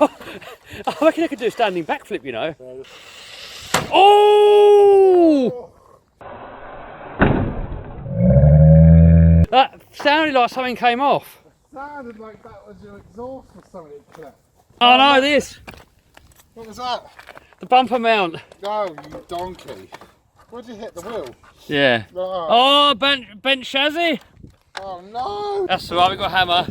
I reckon I could do a standing backflip, you know. Oh! That sounded like something came off. It sounded like that was your exhaust or something. Oh no, this. What was that? The bumper mount. No, you donkey. Where'd you hit the wheel? Yeah. Oh, Oh, bent chassis. oh no! That's all right, we've got a hammer.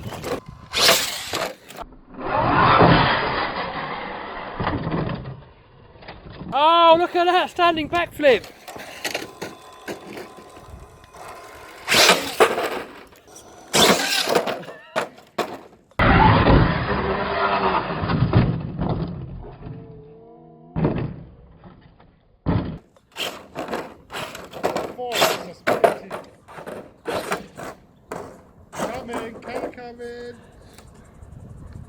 Oh, look at that, standing backflip. Come in.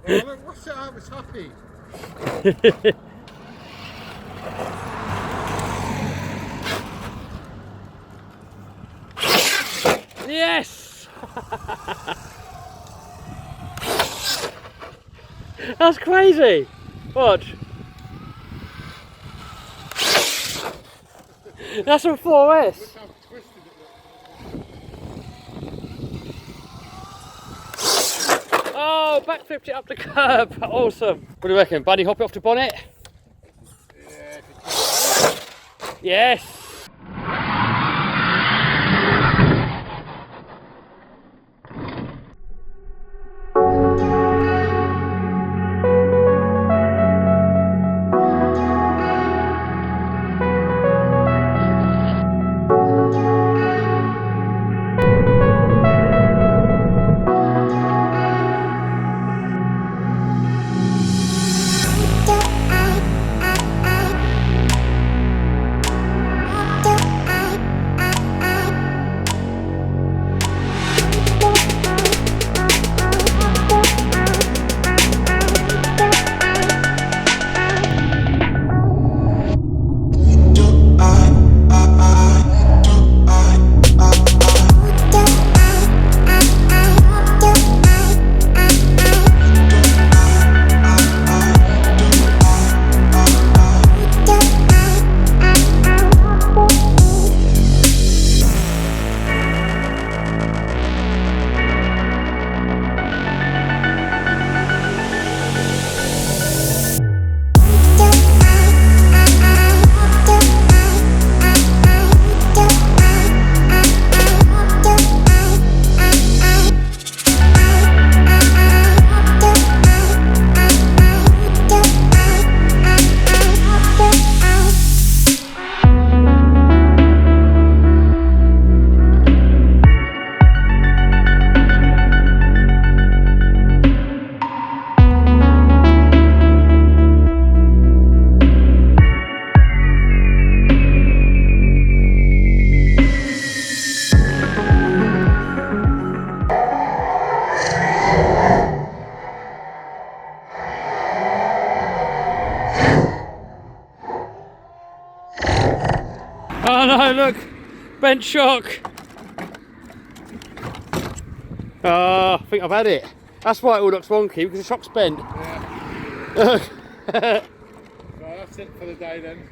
Oh, look, what's it up? It's happy. Yes! That's crazy. Watch. That's a 4S. Look how twisted it looks. Oh, backflipped it up the curb. Awesome. What do you reckon? Buddy, hop it off the bonnet? Yeah, Yes. Oh no, look, bent shock. Oh, I think I've had it. That's why it all looks wonky, because the shock's bent. Yeah. Right, that's it for the day then.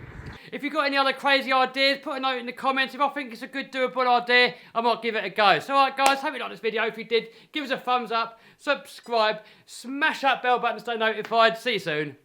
If you've got any other crazy ideas, put a note in the comments. If I think it's a good doable idea, I might give it a go. So alright guys, hope you liked this video. If you did, give us a thumbs up, subscribe, smash that bell button to stay notified. See you soon.